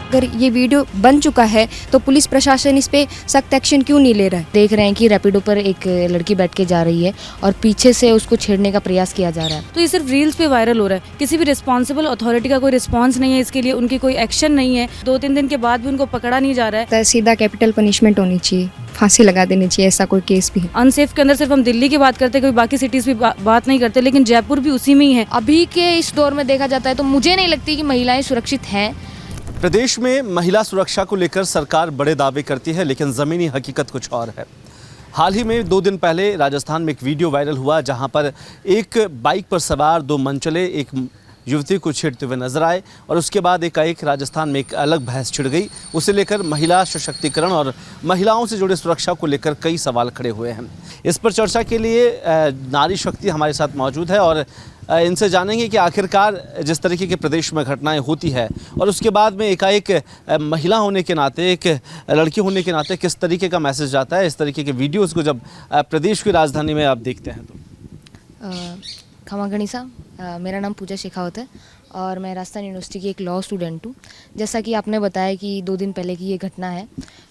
अगर ये वीडियो बन चुका है तो पुलिस प्रशासन इस पे सख्त एक्शन क्यों नहीं ले रहा है? देख रहे हैं कि रैपिडो पर एक लड़की बैठ के जा रही है और पीछे से उसको छेड़ने का प्रयास किया जा रहा है। तो ये सिर्फ रील्स पे वायरल हो रहा है, किसी भी रिस्पॉन्सिबल अथॉरिटी का कोई रिस्पॉन्स नहीं है इसके लिए, उनकी कोई एक्शन नहीं है। 2-3 दिन के बाद भी उनको पकड़ा नहीं जा रहा है। तो सीधा कैपिटल पनिशमेंट होनी चाहिए, फांसी लगा देनी चाहिए, ऐसा कोई केस भी है। अनसेफ के अंदर सिर्फ हम दिल्ली की बात करते हैं, कोई बाकी सिटीज भी बात नहीं करते, लेकिन जयपुर भी उसी में ही है। अभी के इस दौर में देखा जाता है तो मुझे नहीं लगती कि महिलाएं सुरक्षित हैं। प्रदेश में महिला सुरक्षा को लेकर सरकार बड़े दावे करती है, लेकिन ज़मीनी हकीकत कुछ और है। हाल ही में 2 दिन पहले राजस्थान में एक वीडियो वायरल हुआ जहां पर एक बाइक पर सवार 2 मनचले एक युवती को छेड़ते हुए नजर आए और उसके बाद एकाएक राजस्थान में एक अलग बहस छिड़ गई। उसे लेकर महिला सशक्तिकरण और महिलाओं से जुड़े सुरक्षा को लेकर कई सवाल खड़े हुए हैं। इस पर चर्चा के लिए नारी शक्ति हमारे साथ मौजूद है और इनसे जानेंगे कि आखिरकार जिस तरीके के प्रदेश में घटनाएं होती है और उसके बाद में एकाएक महिला होने के नाते, एक लड़की होने के नाते किस तरीके का मैसेज जाता है। इस तरीके के वीडियोस को जब प्रदेश की राजधानी में आप देखते हैं तो खमा गणिसा, मेरा नाम पूजा शेखावत है और मैं राजस्थान यूनिवर्सिटी की एक लॉ स्टूडेंट हूँ। जैसा कि आपने बताया कि 2 दिन पहले की ये घटना है,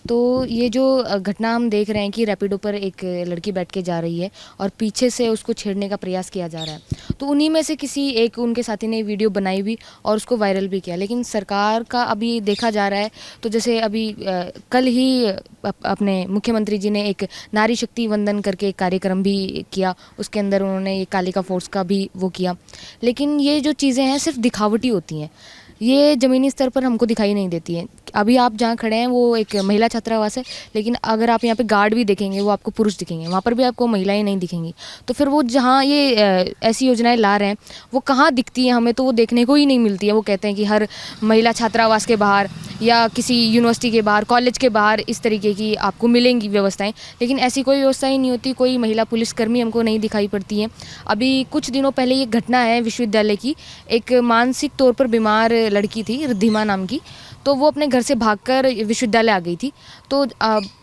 तो ये जो घटना हम देख रहे हैं कि रैपिडो पर एक लड़की बैठ के जा रही है और पीछे से उसको छेड़ने का प्रयास किया जा रहा है। तो उन्हीं में से किसी एक उनके साथी ने वीडियो बनाई भी और उसको वायरल भी किया। लेकिन सरकार का अभी देखा जा रहा है तो जैसे अभी कल ही अपने मुख्यमंत्री जी ने एक नारी शक्ति वंदन करके एक कार्यक्रम भी किया, उसके अंदर उन्होंने ये कालिका फोर्स का भी वो किया। लेकिन ये जो चीज़ें हैं सिर्फ दिखावटी होती हैं, ये ज़मीनी स्तर पर हमको दिखाई नहीं देती हैं। अभी आप जहाँ खड़े हैं वो एक महिला छात्रावास है, लेकिन अगर आप यहाँ पे गार्ड भी देखेंगे वो आपको पुरुष दिखेंगे, वहाँ पर भी आपको महिलाएं नहीं दिखेंगी। तो फिर वो जहाँ ये ऐसी योजनाएं ला रहे हैं वो कहाँ दिखती हैं हमें, तो वो देखने को ही नहीं मिलती है। वो कहते हैं कि हर महिला छात्रावास के बाहर या किसी यूनिवर्सिटी के बाहर, कॉलेज के बाहर इस तरीके की आपको मिलेंगी व्यवस्थाएँ, लेकिन ऐसी कोई व्यवस्था ही नहीं होती। कोई महिला पुलिसकर्मी हमको नहीं दिखाई पड़ती है। अभी कुछ दिनों पहले ये घटना है विश्वविद्यालय की, एक मानसिक तौर पर बीमार लड़की थी रिद्धिमा नाम की, तो वो अपने घर से भागकर विश्वविद्यालय आ गई थी। तो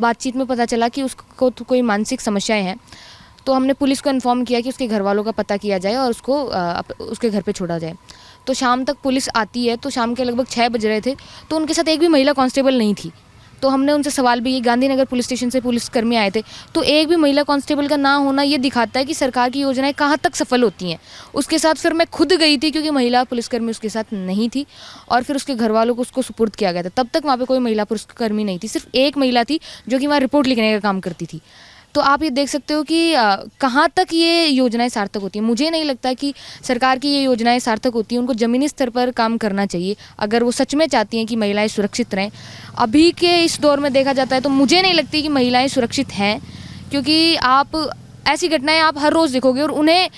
बातचीत में पता चला कि उसको तो कोई मानसिक समस्याएं हैं। तो हमने पुलिस को इन्फॉर्म किया कि उसके घर वालों का पता किया जाए और उसको उसके घर पे छोड़ा जाए। तो शाम तक पुलिस आती है, तो शाम के लगभग 6 बज रहे थे, तो उनके साथ एक भी महिला कांस्टेबल नहीं थी। तो हमने उनसे सवाल भी, ये गांधीनगर पुलिस स्टेशन से पुलिसकर्मी आए थे, तो एक भी महिला कांस्टेबल का ना होना ये दिखाता है कि सरकार की योजनाएं कहाँ तक सफल होती हैं। उसके साथ फिर मैं खुद गई थी क्योंकि महिला पुलिसकर्मी उसके साथ नहीं थी और फिर उसके घर वालों को उसको सुपुर्द किया गया था। तब तक वहाँ पे कोई महिला पुलिसकर्मी नहीं थी, सिर्फ एक महिला थी जो कि वहाँ रिपोर्ट लिखने का काम करती थी। तो आप ये देख सकते हो कि कहाँ तक ये योजनाएं सार्थक होती हैं। मुझे नहीं लगता कि सरकार की ये योजनाएं सार्थक होती हैं। उनको ज़मीनी स्तर पर काम करना चाहिए अगर वो सच में चाहती हैं कि महिलाएं सुरक्षित रहें। अभी के इस दौर में देखा जाता है तो मुझे नहीं लगती कि महिलाएं सुरक्षित हैं, क्योंकि आप ऐसी घटनाएं आप हर रोज़ देखोगे और उन्हें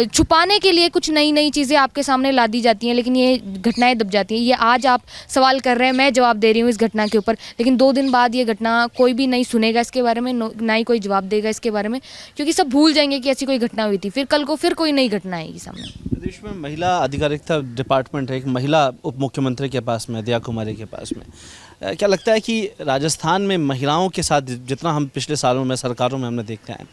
छुपाने के लिए कुछ नई नई चीज़ें आपके सामने ला दी जाती हैं, लेकिन ये घटनाएं दब जाती हैं। ये आज आप सवाल कर रहे हैं, मैं जवाब दे रही हूँ इस घटना के ऊपर, लेकिन 2 दिन बाद ये घटना कोई भी नहीं सुनेगा इसके बारे में, ना ही कोई जवाब देगा इसके बारे में, क्योंकि सब भूल जाएंगे कि ऐसी कोई घटना हुई थी। फिर कल को फिर कोई नई घटना आएगी सामने। प्रदेश में महिला अधिकारिता डिपार्टमेंट है, एक महिला उप मुख्यमंत्री के पास में, दया कुमारी के पास में। क्या लगता है कि राजस्थान में महिलाओं के साथ जितना हम पिछले सालों में सरकारों में हमने देखते हैं,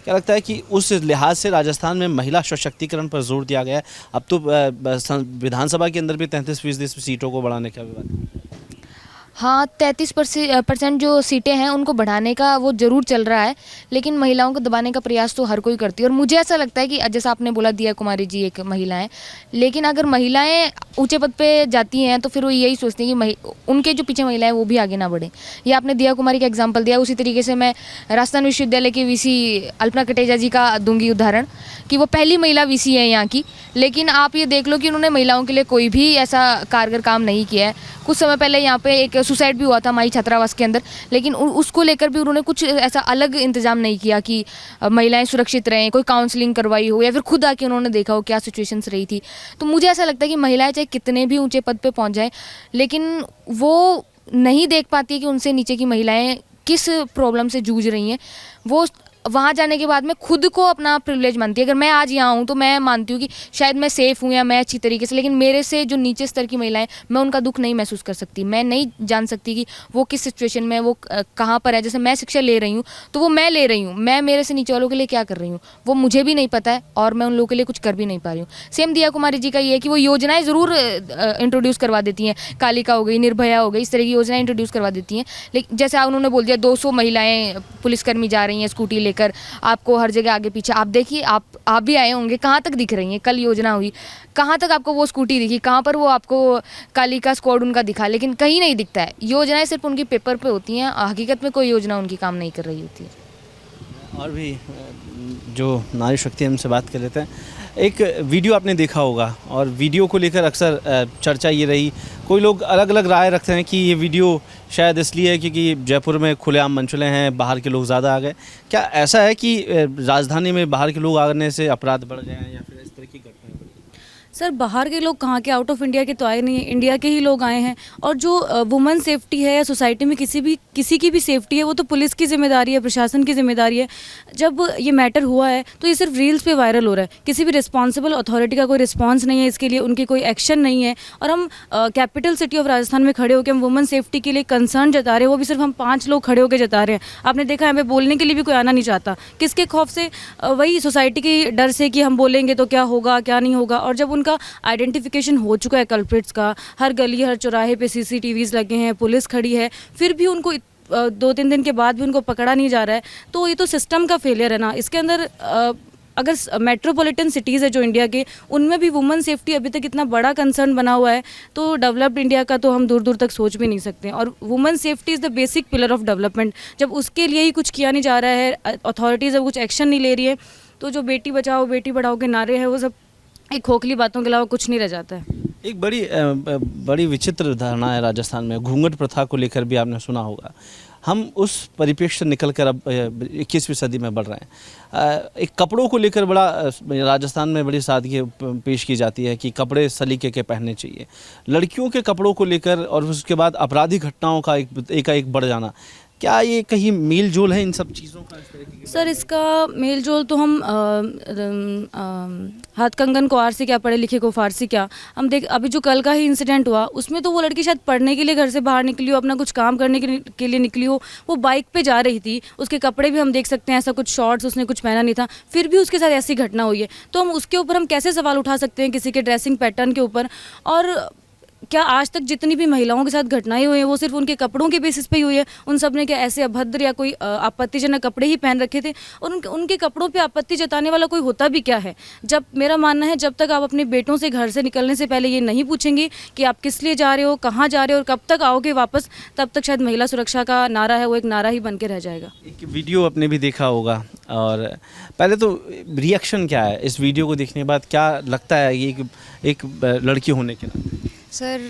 क्या लगता है कि उस लिहाज से राजस्थान में महिला सशक्तिकरण पर जोर दिया गया है? अब तो विधानसभा के अंदर भी 33% सीटों को बढ़ाने का विवाद। हाँ, 33% जो सीटें हैं उनको बढ़ाने का वो ज़रूर चल रहा है, लेकिन महिलाओं को दबाने का प्रयास तो हर कोई करती है। और मुझे ऐसा लगता है कि जैसा आपने बोला दिया कुमारी जी एक महिला है, लेकिन अगर महिलाएं ऊंचे पद पे जाती हैं तो फिर वो यही सोचती हैं कि उनके जो पीछे महिलाएं वो भी आगे ना बढ़ें। ये आपने दिया कुमारी का एग्जाम्पल दिया, उसी तरीके से मैं राजस्थान विश्वविद्यालय के वीसी अल्पना कटेजा जी का दूंगी उदाहरण कि वो पहली महिला वीसी है यहाँ की, लेकिन आप ये देख लो कि उन्होंने महिलाओं के लिए कोई भी ऐसा कारगर काम नहीं किया है। कुछ समय पहले यहाँ पे एक सुसाइड भी हुआ था माई छात्रावास के अंदर, लेकिन उसको लेकर भी उन्होंने कुछ ऐसा अलग इंतजाम नहीं किया कि महिलाएं सुरक्षित रहें, कोई काउंसलिंग करवाई हो या फिर खुद आके उन्होंने देखा हो क्या सिचुएशंस रही थी। तो मुझे ऐसा लगता है कि महिलाएं चाहे कितने भी ऊंचे पद पे पहुंच जाएं, लेकिन वो नहीं देख पाती है कि उनसे नीचे की महिलाएं किस प्रॉब्लम से जूझ रही हैं। वो वहाँ जाने के बाद मैं खुद को अपना प्रिविलेज मानती है। अगर मैं आज यहाँ हूँ तो मैं मानती हूँ कि शायद मैं सेफ़ हूँ या मैं अच्छी तरीके से, लेकिन मेरे से जो नीचे स्तर की महिलाएं, मैं उनका दुख नहीं महसूस कर सकती। मैं नहीं जान सकती कि वो किस सिचुएशन में, वो कहाँ पर है। जैसे मैं शिक्षा ले रही हूँ तो वो मैं ले रही हूँ, मैं मेरे से नीचे वालों के लिए क्या कर रही हूँ वो मुझे भी नहीं पता है, और मैं उन लोगों के लिए कुछ कर भी नहीं पा रही हूँ। सेम दिया कुमारी जी का ये है कि वो योजनाएं ज़रूर इंट्रोड्यूस करवा देती हैं, कालिका हो गई, निर्भया हो गई, इस तरह की योजनाएं इंट्रोड्यूस करवा देती हैं। लेकिन जैसे उन्होंने बोल दिया 200 महिलाएं पुलिसकर्मी जा रही हैं स्कूटी लेकर, आपको हर जगह आगे पीछे, आप देखिए, आप भी आए होंगे, कहाँ तक दिख रही हैं। कल योजना हुई, कहाँ तक आपको वो स्कूटी दिखी, कहाँ पर वो आपको कालिका स्क्वाड उनका दिखा, लेकिन कहीं नहीं दिखता है। योजनाएं सिर्फ उनकी पेपर पे होती हैं, हकीकत में कोई योजना उनकी काम नहीं कर रही होती है। और भी जो नारी शक्ति हमसे बात कर लेते हैं। एक वीडियो आपने देखा होगा और वीडियो को लेकर अक्सर चर्चा ये रही, कोई लोग अलग अलग राय रखते हैं कि ये वीडियो शायद इसलिए है क्योंकि जयपुर में खुलेआम मंचले हैं, बाहर के लोग ज़्यादा आ गए। क्या ऐसा है कि राजधानी में बाहर के लोग आने से अपराध बढ़ गए हैं या फिर इस तरह की घटनाएं बढ़ गई? सर बाहर के लोग कहाँ के, आउट ऑफ इंडिया के तो आए नहीं हैं, इंडिया के ही लोग आए हैं। और जो वुमेन सेफ्टी है या सोसाइटी में किसी की भी सेफ्टी है, वो तो पुलिस की जिम्मेदारी है, प्रशासन की जिम्मेदारी है। जब ये मैटर हुआ है तो ये सिर्फ रील्स पे वायरल हो रहा है, किसी भी रिस्पॉन्सिबल अथॉरिटी का कोई रिस्पॉन्स नहीं है इसके लिए, उनकी कोई एक्शन नहीं है। और हम कैपिटल सिटी ऑफ राजस्थान में खड़े होकर हम वुमेन सेफ्टी के लिए कंसर्न जता रहे हैं, वो भी सिर्फ हम 5 लोग खड़े होकर जता रहे हैं। आपने देखा हमें बोलने के लिए भी कोई आना नहीं चाहता, किसके खौफ से? वही सोसाइटी की डर से कि हम बोलेंगे तो क्या होगा क्या नहीं होगा। और जब उनका आइडेंटिफिकेशन हो चुका है कल्प्रिट्स का, हर गली हर चौराहे पे CCTVs लगे हैं, पुलिस खड़ी है, फिर भी उनको 2-3 दिन के बाद भी उनको पकड़ा नहीं जा रहा है, तो ये तो सिस्टम का फेलियर है ना। इसके अंदर अगर मेट्रोपॉलिटन सिटीज़ है जो इंडिया के, उनमें भी वुमेन सेफ्टी अभी तक इतना बड़ा कंसर्न बना हुआ है, तो डेवलप्ड इंडिया का तो हम दूर दूर तक सोच भी नहीं सकते। और women safety is the basic pillar of development. जब उसके लिए ही कुछ किया नहीं जा रहा है, अथॉरिटीज़ अब कुछ एक्शन नहीं ले रही है, तो जो बेटी बचाओ बेटी पढ़ाओ के नारे हैं वो सब एक खोखली बातों के अलावा कुछ नहीं रह जाता है। एक बड़ी विचित्र धारणा है राजस्थान में, घूंघट प्रथा को लेकर भी आपने सुना होगा। हम उस परिप्रेक्ष्य से निकल कर अब 21वीं सदी में बढ़ रहे हैं। एक कपड़ों को लेकर बड़ा राजस्थान में बड़ी सादगी पेश की जाती है कि कपड़े सलीके के पहनने चाहिए। लड़कियों के कपड़ों को लेकर और उसके बाद आपराधिक घटनाओं का एक बढ़ जाना, क्या ये कहीं मेल जोल है इन सब चीज़ों का? इस तरह की सर इसका मेल जोल तो हम हाथ कंगन को आर से क्या, पढ़े लिखे को फारसी क्या। हम देख अभी जो कल का ही इंसिडेंट हुआ उसमें तो वो लड़की शायद पढ़ने के लिए घर से बाहर निकली हो, अपना कुछ काम करने के लिए निकली हो, वो बाइक पे जा रही थी, उसके कपड़े भी हम देख सकते हैं ऐसा कुछ शॉर्ट्स उसने कुछ पहना नहीं था, फिर भी उसके साथ ऐसी घटना हुई है। तो हम उसके ऊपर हम कैसे सवाल उठा सकते हैं किसी के ड्रेसिंग पैटर्न के ऊपर? और क्या आज तक जितनी भी महिलाओं के साथ घटनाएं हुई हैं वो सिर्फ उनके कपड़ों के बेसिस पे ही हुई है? उन सब ने क्या ऐसे अभद्र या कोई आपत्तिजनक कपड़े ही पहन रखे थे? और उनके कपड़ों पे आपत्ति जताने वाला कोई होता भी क्या है? जब मेरा मानना है जब तक आप अपने बेटों से घर से निकलने से पहले ये नहीं पूछेंगे कि आप किस लिए जा रहे हो, कहाँ जा रहे हो और कब तक आओगे वापस, तब तक शायद महिला सुरक्षा का नारा है वो एक नारा ही बन के रह जाएगा। एक वीडियो आपने भी देखा होगा, और पहले तो रिएक्शन क्या है इस वीडियो को देखने के बाद? क्या लगता है ये एक लड़की होने के नाते? सर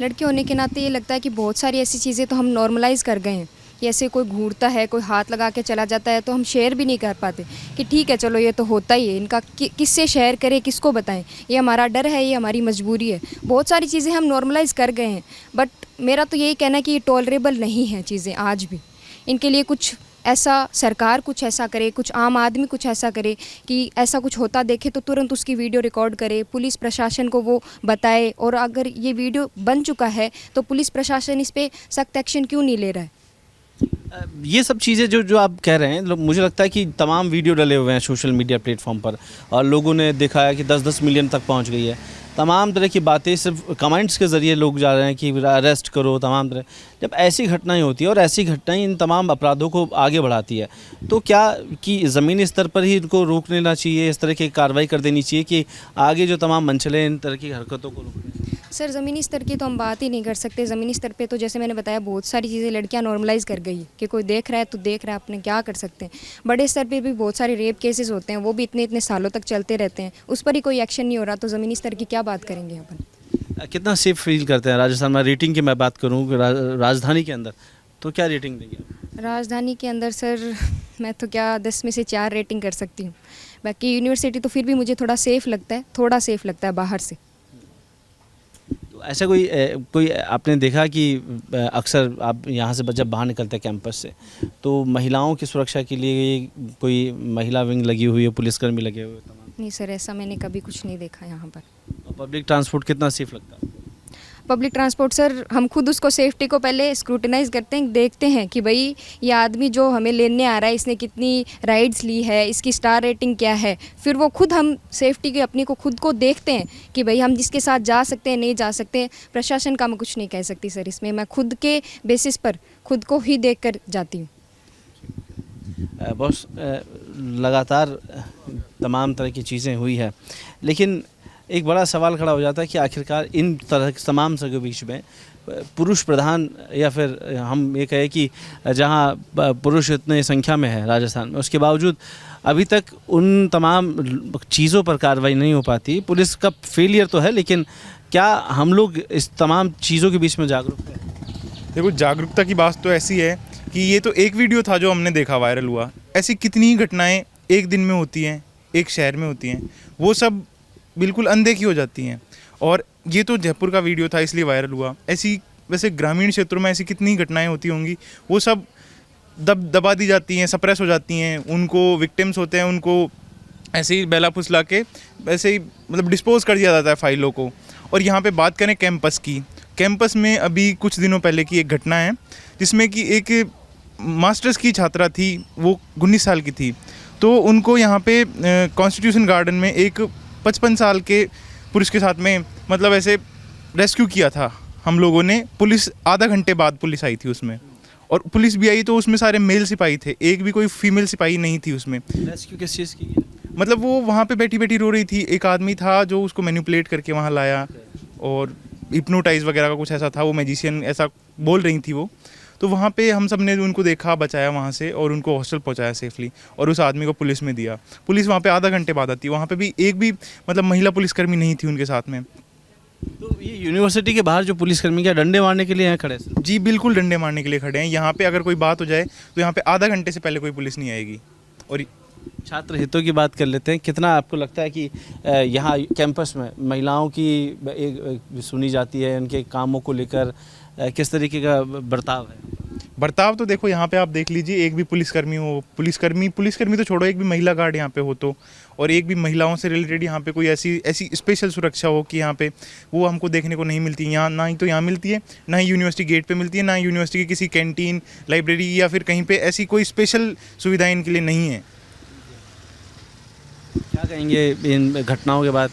लड़के होने के नाते ये लगता है कि बहुत सारी ऐसी चीज़ें तो हम नॉर्मलाइज़ कर गए हैं कि ऐसे कोई घूरता है, कोई हाथ लगा के चला जाता है तो हम शेयर भी नहीं कर पाते कि ठीक है चलो ये तो होता ही है, इनका किससे शेयर करें, किसको बताएं, ये हमारा डर है, ये हमारी मजबूरी है। बहुत सारी चीज़ें हम नॉर्मलाइज़ कर गए हैं, बट मेरा तो यही कहना है कि ये टॉलरेबल नहीं है चीज़ें आज भी। इनके लिए कुछ ऐसा सरकार कुछ ऐसा करे, कुछ आम आदमी कुछ ऐसा करे कि ऐसा कुछ होता देखे तो तुरंत उसकी वीडियो रिकॉर्ड करे, पुलिस प्रशासन को वो बताए। और अगर ये वीडियो बन चुका है तो पुलिस प्रशासन इस पर सख्त एक्शन क्यों नहीं ले रहा है? ये सब चीज़ें जो आप कह रहे हैं, मुझे लगता है कि तमाम वीडियो डले हुए हैं सोशल मीडिया प्लेटफॉर्म पर और लोगों ने देखा है कि 10-10 मिलियन तक पहुंच गई है। तमाम तरह की बातें सिर्फ कमेंट्स के ज़रिए लोग जा रहे हैं कि अरेस्ट करो, तमाम तरह। जब ऐसी घटनाएं होती है और ऐसी घटनाएं इन तमाम अपराधों को आगे बढ़ाती है, तो क्या कि ज़मीनी स्तर पर ही इनको रोक लेना चाहिए, इस तरह की कार्रवाई कर देनी चाहिए कि आगे जो तमाम मंचले इन तरह की हरकतों को रोकें? सर ज़मीनी स्तर की तो हम बात ही नहीं कर सकते। ज़मीनी स्तर पे तो जैसे मैंने बताया बहुत सारी चीज़ें लड़कियां नॉर्मलाइज़ कर गई कि कोई देख रहा है तो देख रहा है, अपने क्या कर सकते हैं। बड़े स्तर पे भी बहुत सारे रेप केसेस होते हैं, वो भी इतने सालों तक चलते रहते हैं, उस पर ही कोई एक्शन नहीं हो रहा, तो ज़मीनी स्तर की क्या बात करेंगे अपन? कितना सेफ फील करते हैं राजस्थान में? रेटिंग की मैं बात करूँ राजधानी के अंदर, तो क्या रेटिंग देंगे? राजधानी के अंदर सर मैं तो क्या 10 में से 4 रेटिंग कर सकती हूँ। बाकी यूनिवर्सिटी तो फिर भी मुझे थोड़ा सेफ़ लगता है, बाहर से। तो ऐसा कोई आपने देखा कि अक्सर आप यहाँ से जब बाहर निकलते हैं कैंपस से तो महिलाओं की सुरक्षा के लिए कोई महिला विंग लगी हुई है, पुलिसकर्मी लगे हुए तमाम? नहीं सर, ऐसा मैंने कभी कुछ नहीं देखा यहाँ पर। पब्लिक ट्रांसपोर्ट कितना सेफ लगता है? पब्लिक ट्रांसपोर्ट सर, हम खुद उसको सेफ्टी को पहले स्क्रूटिनाइज करते हैं, देखते हैं कि भाई ये आदमी जो हमें लेने आ रहा है इसने कितनी राइड्स ली है, इसकी स्टार रेटिंग क्या है। फिर वो खुद हम सेफ्टी की अपनी को खुद को देखते हैं कि भाई हम जिसके साथ जा सकते हैं नहीं जा सकते। प्रशासन का मैं कुछ नहीं कह सकती सर इसमें, मैं खुद के बेसिस पर खुद को ही देख कर जाती हूँ। बस लगातार तमाम तरह की चीज़ें हुई है, लेकिन एक बड़ा सवाल खड़ा हो जाता है कि आखिरकार इन तरह के तमाम के बीच में पुरुष प्रधान, या फिर हम ये कहें कि जहां पुरुष इतने संख्या में है राजस्थान में, उसके बावजूद अभी तक उन तमाम चीज़ों पर कार्रवाई नहीं हो पाती। पुलिस का फेलियर तो है, लेकिन क्या हम लोग इस तमाम चीज़ों के बीच में जागरूक हैं? देखो, जागरूकता की बात तो ऐसी है कि ये तो एक वीडियो था जो हमने देखा वायरल हुआ, ऐसी कितनी घटनाएं एक दिन में होती हैं, एक शहर में होती हैं, वो सब बिल्कुल अनदेखी हो जाती हैं। और ये तो जयपुर का वीडियो था इसलिए वायरल हुआ। ऐसी वैसे ग्रामीण क्षेत्रों में ऐसी कितनी घटनाएं होती होंगी, वो सब दबा दी जाती हैं, सप्रेस हो जाती हैं। उनको विक्टिम्स होते हैं, उनको ऐसे ही बेला फुसला के ऐसे ही मतलब डिस्पोज कर दिया जाता है फाइलों को। और यहाँ पे बात करें कैंपस की, कैंपस में अभी कुछ दिनों पहले की एक घटना है जिसमें कि एक मास्टर्स की छात्रा थी, वो 19 साल की थी। तो उनको यहाँ पे कॉन्स्टिट्यूशन गार्डन में एक 55 साल के पुरुष के साथ में मतलब ऐसे रेस्क्यू किया था हम लोगों ने। पुलिस आधा घंटे बाद पुलिस आई थी उसमें, और पुलिस भी आई तो उसमें सारे मेल सिपाही थे, एक भी कोई फीमेल सिपाही नहीं थी उसमें। रेस्क्यू किस चीज़ की? मतलब वो वहाँ पे बैठी बैठी रो रही थी, एक आदमी था जो उसको मैनिपुलेट करके वहाँ लाया, और हिप्नोटाइज वगैरह का कुछ ऐसा था, वो मैजिशियन ऐसा बोल रही थी वो। तो वहाँ पे हम सब ने उनको देखा, बचाया वहाँ से, और उनको हॉस्टल पहुँचाया सेफली, और उस आदमी को पुलिस में दिया। पुलिस वहाँ पे आधा घंटे बाद आती, वहाँ पे भी एक भी मतलब महिला पुलिसकर्मी नहीं थी उनके साथ में। तो ये यूनिवर्सिटी के बाहर जो पुलिसकर्मी क्या डंडे मारने के लिए यहाँ खड़े हैं? जी बिल्कुल, डंडे मारने के लिए खड़े हैं। यहाँ पे अगर कोई बात हो जाए तो यहाँ पे आधा घंटे से पहले कोई पुलिस नहीं आएगी। और छात्र हितों की बात कर लेते हैं, कितना आपको लगता है कि यहाँ कैंपस में महिलाओं की एक सुनी जाती है, उनके कामों को लेकर किस तरीके का बर्ताव है? बर्ताव तो देखो, यहाँ पे आप देख लीजिए, एक भी पुलिसकर्मी हो, पुलिसकर्मी तो छोड़ो, एक भी महिला गार्ड यहाँ पे हो तो, और एक भी महिलाओं से रिलेटेड यहाँ पे कोई ऐसी स्पेशल सुरक्षा हो कि यहाँ पे वो हमको देखने को नहीं मिलती। यहाँ ना ही तो यहाँ मिलती है, ना ही यूनिवर्सिटी गेट पे मिलती है, ना ही यूनिवर्सिटी की किसी कैंटीन, लाइब्रेरी या फिर कहीं पे ऐसी कोई स्पेशल सुविधाएं इनके लिए नहीं है। क्या कहेंगे इन घटनाओं के बाद?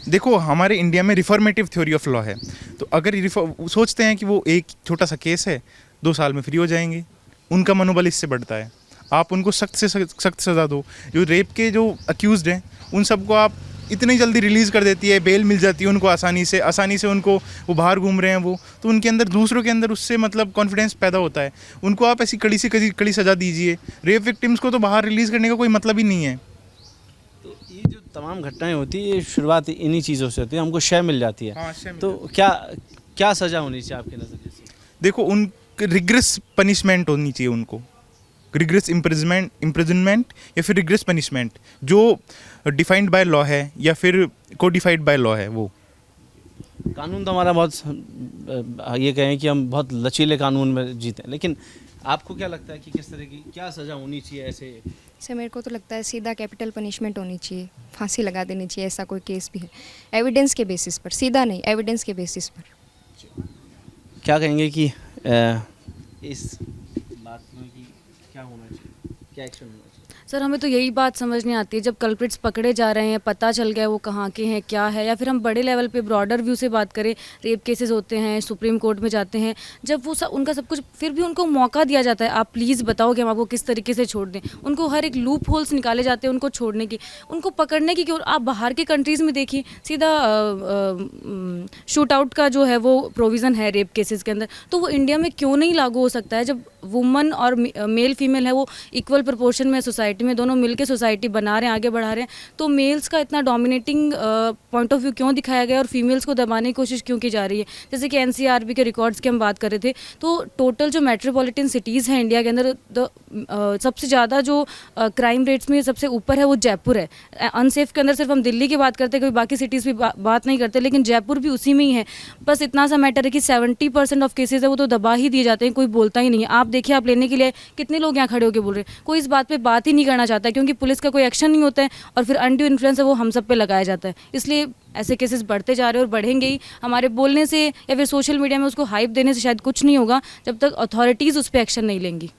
देखो, हमारे इंडिया में रिफॉर्मेटिव थ्योरी ऑफ लॉ है, तो अगर सोचते हैं कि वो एक छोटा सा केस है, 2 साल में फ्री हो जाएंगे, उनका मनोबल इससे बढ़ता है। आप उनको सख्त से सख्त सज़ा दो। जो रेप के जो अक्यूज़ड हैं उन सबको आप इतनी जल्दी रिलीज़ कर देती है, बेल मिल जाती है उनको आसानी से उनको, वो बाहर घूम रहे हैं वो, तो उनके अंदर, दूसरों के अंदर उससे मतलब कॉन्फिडेंस पैदा होता है। उनको आप ऐसी कड़ी से कड़ी सज़ा दीजिए। रेप विक्टिम्स को तो बाहर रिलीज़ करने का कोई मतलब ही नहीं है। तो ये जो तमाम घटनाएं होती है, ये शुरुआत इन्हीं चीज़ों से होती है, हमको शय मिल जाती है। हाँ, शय मिल तो क्या सज़ा होनी चाहिए आपके नज़रिए से? देखो, उन रिग्रेस पनिशमेंट होनी चाहिए उनको, रिग्रेस इम्प्रिजनमेंट या फिर रिग्रेस पनिशमेंट, जो डिफाइंड बाय लॉ है या फिर कोडिफाइड बाय लॉ है। वो कानून तो हमारा बहुत, ये कहें कि हम बहुत लचीले कानून में जीते हैं, लेकिन आपको क्या लगता है कि किस तरह की क्या सज़ा होनी चाहिए ऐसे? सर मेरे को तो लगता है सीधा कैपिटल पनिशमेंट होनी चाहिए, फांसी लगा देनी चाहिए। ऐसा कोई केस भी है, एविडेंस के बेसिस पर, सीधा नहीं, एविडेंस के बेसिस पर। क्या कहेंगे कि इस बात में कि क्या होना चाहिए, क्या एक्शन होना चाहिए? सर हमें तो यही बात समझ नहीं आती है, जब कल्प्रिट्स पकड़े जा रहे हैं, पता चल गया वो कहाँ के हैं, क्या है, या फिर हम बड़े लेवल पे ब्रॉडर व्यू से बात करें, रेप केसेस होते हैं, सुप्रीम कोर्ट में जाते हैं, जब वो उनका सब कुछ, फिर भी उनको मौका दिया जाता है, आप प्लीज़ बताओ कि हम आपको किस तरीके से छोड़ दें। उनको हर एक लूप होल्स निकाले जाते हैं उनको छोड़ने की, उनको पकड़ने की। क्यों? आप बाहर के कंट्रीज़ में देखिए, सीधा शूट आउट का जो है वो प्रोविज़न है रेप केसेस के अंदर, तो वो इंडिया में क्यों नहीं लागू हो सकता है? जब वुमन और मेल फीमेल है वो इक्वल प्रोपोर्शन में सोसाइटी में दोनों मिलकर सोसाइटी बना रहे हैं, आगे बढ़ा रहे हैं, तो मेल्स का इतना डोमिनेटिंग पॉइंट ऑफ व्यू क्यों दिखाया गया और फीमेल्स को दबाने की कोशिश क्यों की जा रही है। जैसे कि एनसीआरबी के रिकॉर्ड्स की हम बात कर रहे थे, तो टोटल जो मेट्रोपॉलिटन सिटीज़ हैं इंडिया के अंदर, सबसे ज़्यादा जो क्राइम रेट्स में सबसे ऊपर है वो जयपुर है। अनसेफ के अंदर सिर्फ हम दिल्ली की बात करते हैं, कोई बाकी सिटीज़ भी बात नहीं करते, लेकिन जयपुर भी उसी में ही है। बस इतना सा मैटर है कि 70% ऑफ केसेस है वो तो दबा ही दिए जाते हैं, कोई बोलता ही नहीं है। आप देखिए, आप लेने के लिए कितने लोग यहाँ खड़े होकर बोल रहे हैं, कोई इस बात पे बात ही नहीं करना चाहता है, क्योंकि पुलिस का कोई एक्शन नहीं होता है और फिर अनड्यू इन्फ्लुएंस है वो हम सब पे लगाया जाता है। इसलिए ऐसे केसेस बढ़ते जा रहे हैं और बढ़ेंगे ही। हमारे बोलने से या फिर सोशल मीडिया में उसको हाइप देने से शायद कुछ नहीं होगा, जब तक अथॉरिटीज़ उस पर एक्शन नहीं लेंगी।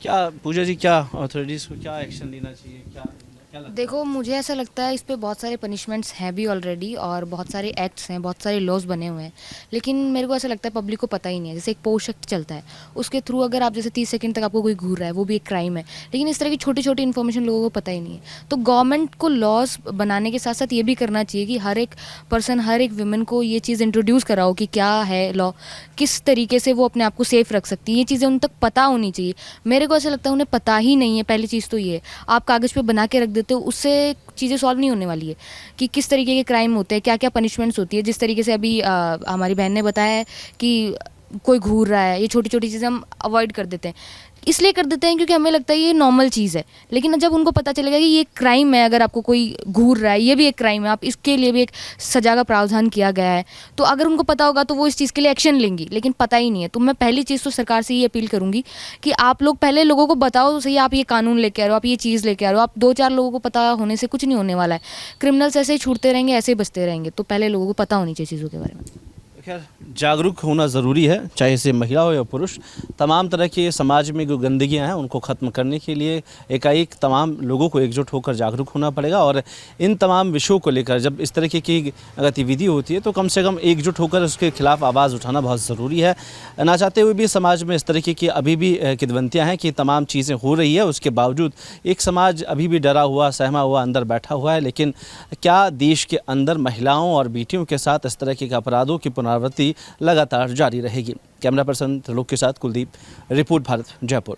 क्या पूजा जी, क्या अथॉरिटीज़ को क्या एक्शन लेना चाहिए, क्या लगता है? देखो, मुझे ऐसा लगता है इस पे बहुत सारे पनिशमेंट्स हैं भी ऑलरेडी और बहुत सारे एक्ट्स हैं, बहुत सारे लॉज बने हुए हैं, लेकिन मेरे को ऐसा लगता है पब्लिक को पता ही नहीं है। जैसे एक पोस्ट एक्ट चलता है, उसके थ्रू अगर आप जैसे 30 सेकंड तक आपको कोई घूर रहा है, वो भी एक क्राइम है, लेकिन इस तरह की छोटी छोटी इन्फॉर्मेशन लोगों को पता ही नहीं है। तो गवर्नमेंट को लॉज बनाने के साथ साथ ये भी करना चाहिए कि हर एक पर्सन, हर एक वुमेन को ये चीज़ इंट्रोड्यूस कराओ कि क्या है लॉ, किस तरीके से वो अपने आप को सेफ रख सकती है। ये चीज़ें उन तक पता होनी चाहिए। मेरे को ऐसा लगता है उन्हें पता ही नहीं है। पहली चीज़ तो ये है, आप कागज़ पे बना के रख देते हो, उससे चीज़ें सॉल्व नहीं होने वाली है कि किस तरीके के क्राइम होते हैं, क्या क्या पनिशमेंट्स होती है। जिस तरीके से अभी हमारी बहन ने बताया है कि कोई घूर रहा है, ये छोटी छोटी चीज़ें हम अवॉइड कर देते हैं। इसलिए कर देते हैं क्योंकि हमें लगता है ये नॉर्मल चीज़ है, लेकिन जब उनको पता चलेगा कि ये क्राइम है, अगर आपको कोई घूर रहा है ये भी एक क्राइम है, आप इसके लिए भी एक सजा का प्रावधान किया गया है, तो अगर उनको पता होगा तो वो इस चीज़ के लिए एक्शन लेंगी, लेकिन पता ही नहीं है। तो मैं पहली चीज़ तो सरकार से ये अपील करूँगी कि आप लोग पहले लोगों को बताओ तो सही, आप ये कानून लेके आ रहे हो, आप ये चीज़ लेके आ रहे हो, आप 2-4 लोगों को पता होने से कुछ नहीं होने वाला है। क्रिमिनल्स ऐसे ही छूटते रहेंगे, ऐसे ही बचते रहेंगे, तो पहले लोगों को पता होनी चाहिए चीज़ों के बारे में। खैर, जागरूक होना ज़रूरी है, चाहे से महिला हो या पुरुष। तमाम तरह के समाज में जो गंदगियां हैं उनको ख़त्म करने के लिए एकाएक तमाम लोगों को एकजुट होकर जागरूक होना पड़ेगा और इन तमाम विषयों को लेकर जब इस तरीके की गतिविधि होती है तो कम से कम एकजुट होकर उसके खिलाफ आवाज़ उठाना बहुत ज़रूरी है। ना चाहते हुए भी समाज में इस तरीके की अभी भी किदवंतियाँ हैं कि तमाम चीज़ें हो रही है, उसके बावजूद एक समाज अभी भी डरा हुआ, सहमा हुआ अंदर बैठा हुआ है। लेकिन क्या देश के अंदर महिलाओं और बेटियों के साथ इस तरह के अपराधों की पुनरावृत्ति लगातार जारी रहेगी? कैमरा पर्सन त्रिलोक के साथ कुलदीप, रिपोर्ट भारत, जयपुर।